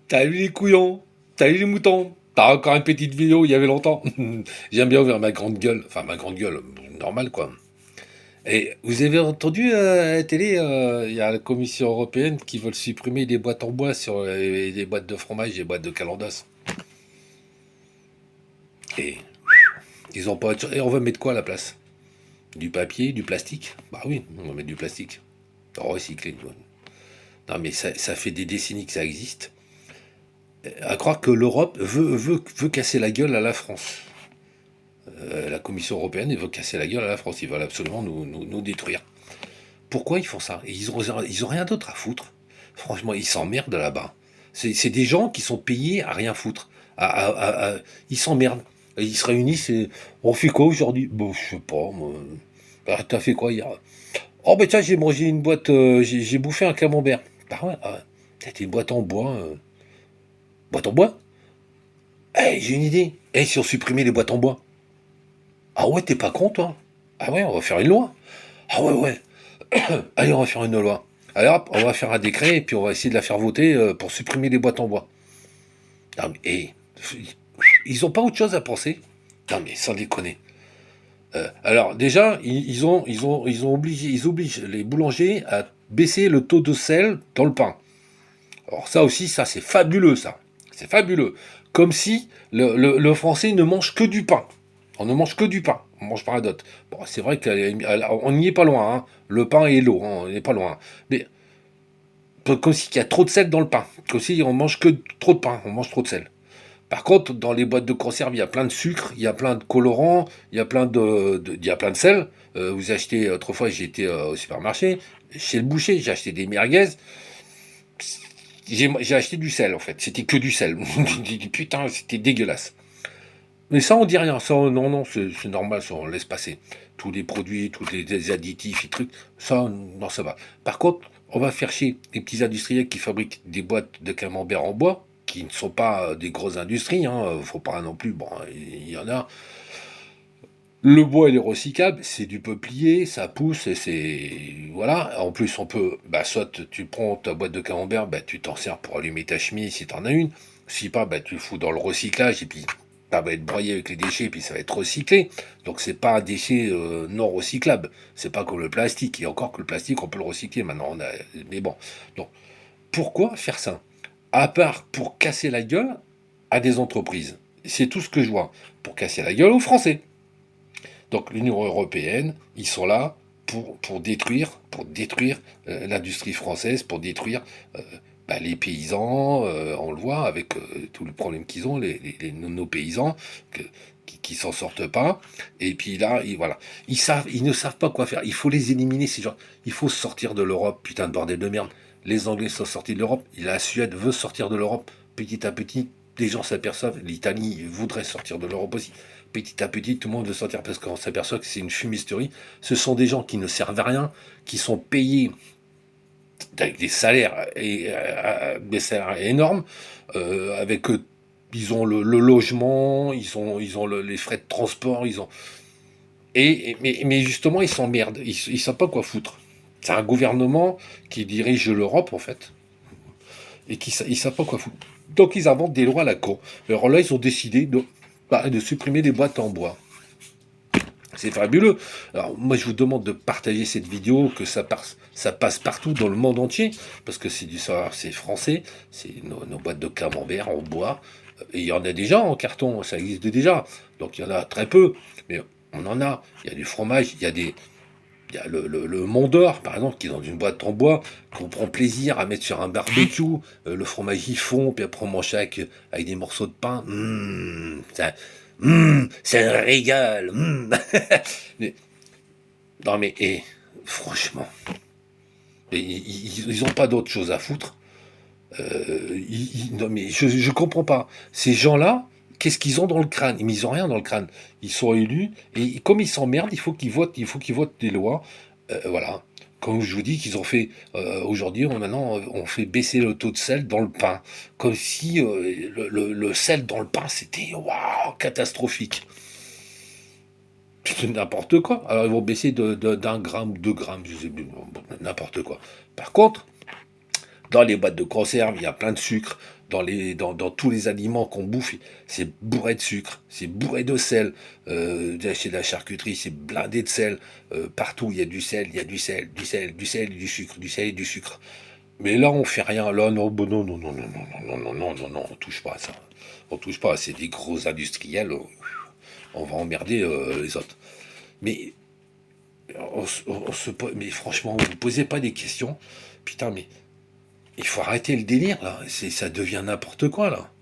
T'as eu les couillons, t'as eu les moutons, t'as encore une petite vidéo il y avait longtemps. J'aime bien ouvrir ma grande gueule, enfin ma grande gueule, normal quoi. Et vous avez entendu à la télé, il y a la Commission européenne qui veut supprimer les boîtes en bois sur les boîtes de fromage, les boîtes de calendas. Et ils ont pas. Et on va mettre quoi à la place? Du papier, du plastique? Bah oui, on va mettre du plastique. Recyclé. Non mais ça fait des décennies que ça existe. À croire que l'Europe veut casser la gueule à la France. La Commission européenne veut casser la gueule à la France. Ils veulent absolument nous détruire. Pourquoi ils font ça? Ils ont rien d'autre à foutre. Franchement, ils s'emmerdent là-bas. C'est des gens qui sont payés à rien foutre. Ils s'emmerdent. Ils se réunissent et on fait quoi aujourd'hui? Bon, je sais pas. Moi. Ah, t'as fait quoi hier? Oh, ben tiens, j'ai mangé une boîte. J'ai bouffé un camembert. Bah ouais, c'était une boîte en bois. Boîte en bois? Eh, j'ai une idée. Eh, si on supprimait les boîtes en bois? Ah ouais, t'es pas con, toi? Ah ouais, on va faire une loi. Ah ouais, ouais. Allez, on va faire une loi. Allez hop, on va faire un décret et puis on va essayer de la faire voter pour supprimer les boîtes en bois. Non mais, ils ont pas autre chose à penser? Non mais, sans déconner. Alors déjà, ils obligent les boulangers à baisser le taux de sel dans le pain. Alors ça aussi, ça c'est fabuleux, ça. C'est fabuleux. Comme si le français ne mange que du pain. On ne mange que du pain. On mange pas d'autre. Bon, c'est vrai qu'on n'y est pas loin. Hein. Le pain et l'eau, hein, on n'est pas loin. Mais comme s'il y a trop de sel dans le pain. Comme si on mange que trop de pain. On mange trop de sel. Par contre, dans les boîtes de conserve, il y a plein de sucre, il y a plein de colorants, il y a plein il y a plein de sel. Vous achetez, autrefois, j'étais au supermarché, chez le boucher, j'ai acheté des merguez. J'ai acheté du sel, en fait. C'était que du sel. J'ai dit, putain, c'était dégueulasse. Mais ça, on dit rien. Ça, non, non, c'est normal, ça, on laisse passer. Tous les produits, tous les additifs et trucs, ça, non, ça va. Par contre, on va faire chier les petits industriels qui fabriquent des boîtes de camembert en bois, qui ne sont pas des grosses industries, hein, faut pas non plus, bon, il y en a. Le bois, il est recyclable, c'est du peuplier, ça pousse, et c'est... Voilà. En plus, on peut... Bah, soit tu prends ta boîte de camembert, bah, tu t'en sers pour allumer ta chemise si t'en as une. Si pas, bah, tu le fous dans le recyclage, et puis ça va être broyé avec les déchets, et puis ça va être recyclé. Donc c'est pas un déchet non recyclable. C'est pas comme le plastique. Et encore que le plastique, on peut le recycler maintenant. Mais bon. Donc, pourquoi faire ça? À part pour casser la gueule à des entreprises. C'est tout ce que je vois. Pour casser la gueule aux Français. Donc l'Union européenne, ils sont là pour détruire l'industrie française, pour détruire bah, les paysans. On le voit avec tout le problème qu'ils ont, nos paysans qui s'en sortent pas. Et puis là, voilà, ils ne savent pas quoi faire. Il faut les éliminer ces gens. Il faut sortir de l'Europe, putain de bordel de merde. Les Anglais sont sortis de l'Europe. La Suède veut sortir de l'Europe petit à petit. Les gens s'aperçoivent. L'Italie voudrait sortir de l'Europe aussi petit à petit, tout le monde veut sortir parce qu'on s'aperçoit que c'est une fumisterie. Ce sont des gens qui ne servent à rien, qui sont payés avec des salaires énormes, avec ils ont le logement, ils ont les frais de transport, ils ont mais justement ils s'emmerdent, ils savent pas quoi foutre. C'est un gouvernement qui dirige l'Europe en fait et ils savent pas quoi foutre. Donc ils inventent des lois à la con. Alors là ils ont décidé de supprimer les boîtes en bois. C'est fabuleux. Alors moi je vous demande de partager cette vidéo, que ça passe partout dans le monde entier, parce que c'est du savoir, c'est français, c'est nos boîtes de camembert en bois, et il y en a déjà en carton, ça existe déjà. Donc il y en a très peu, mais on en a. Il y a du fromage, il y a le Mont d'Or, par exemple, qui est dans une boîte en bois, qu'on prend plaisir à mettre sur un barbecue. Le fromage y fond, puis après on mange ça avec des morceaux de pain. C'est un régal. Mais- non mais, franchement, ils ont pas d'autre chose à foutre. Non mais je comprends pas. Ces gens-là, qu'est-ce qu'ils ont dans le crâne? Mais ils ont rien dans le crâne. Ils sont élus et comme ils s'emmerdent, il faut qu'ils votent des lois. Voilà. Comme je vous dis qu'ils ont fait aujourd'hui, maintenant on fait baisser le taux de sel dans le pain, comme si le sel dans le pain c'était waouh catastrophique. C'est n'importe quoi. Alors ils vont baisser d'un gramme, 2 grammes, je sais plus, n'importe quoi. Par contre, Dans les boîtes de conserve, il y a plein de sucre. Dans tous les aliments qu'on bouffe, c'est bourré de sucre, c'est bourré de sel. Chez la charcuterie, c'est blindé de sel. Partout, il y a du sel, il y a du sel, du sel, du sel, du sucre, du sel et du sucre. Mais là, on fait rien. Là, non, non, non, non, non, non, non, non, non, non, non, on touche pas à ça. On touche pas. C'est des gros industriels. On va emmerder les autres. Mais mais franchement, vous ne posez pas des questions. Putain, mais il faut arrêter le délire, là. Ça devient n'importe quoi, là.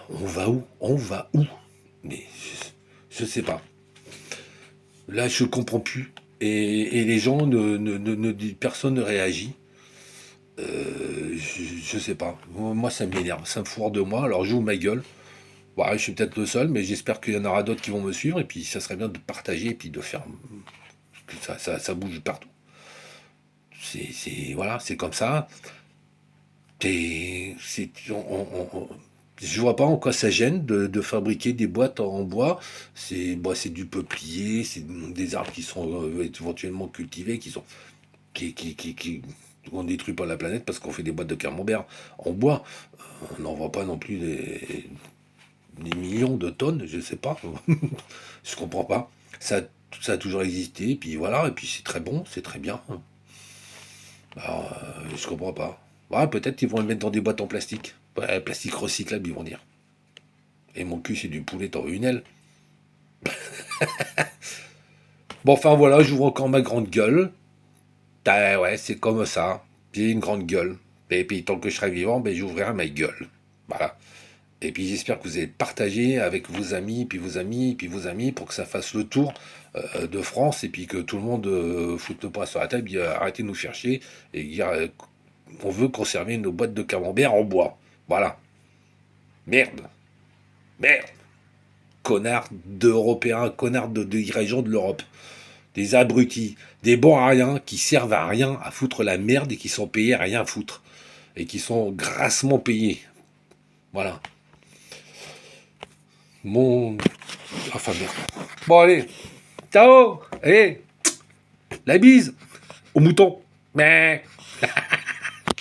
On va où? On va où? Mais je sais pas. Là, je comprends plus. Et les gens, personne ne réagit. Je sais pas. Moi, ça m'énerve. Ça me fourre de moi. Alors, j'ouvre ma gueule. Ouais, je suis peut-être le seul, mais j'espère qu'il y en aura d'autres qui vont me suivre. Et puis, ça serait bien de partager et puis de faire que ça bouge partout. Voilà, c'est comme ça. Je vois pas en quoi ça gêne de fabriquer des boîtes en bois. C'est du peuplier, c'est des arbres qui sont éventuellement cultivés, qui on détruit pas la planète parce qu'on fait des boîtes de camembert en bois. On n'en voit pas non plus des millions de tonnes, je sais pas. Je comprends pas. Ça a toujours existé, et puis voilà, et puis c'est très bon, c'est très bien. Alors, je comprends pas. Ouais, peut-être qu'ils vont le mettre dans des boîtes en plastique. Ouais, plastique recyclable, ils vont dire. Et mon cul, c'est du poulet, t'en veux une aile. Bon, enfin voilà, j'ouvre encore ma grande gueule. Ouais, c'est comme ça. J'ai une grande gueule. Et puis, tant que je serai vivant, ben, j'ouvrirai ma gueule. Voilà. Et puis, j'espère que vous allez partager avec vos amis, puis vos amis, puis vos amis, pour que ça fasse le tour de France, et puis que tout le monde foute le poing sur la table, arrêtez de nous faire chier, et dire on veut conserver nos boîtes de camembert en bois. Voilà. Merde. Merde. Connards d'Européens, connards de dirigeants de l'Europe. Des abrutis, des bons à rien qui servent à rien, à foutre la merde et qui sont payés à rien foutre. Et qui sont grassement payés. Voilà. Mon... Enfin merde. Bon allez. Ciao. Allez. La bise. Au mouton. Mais...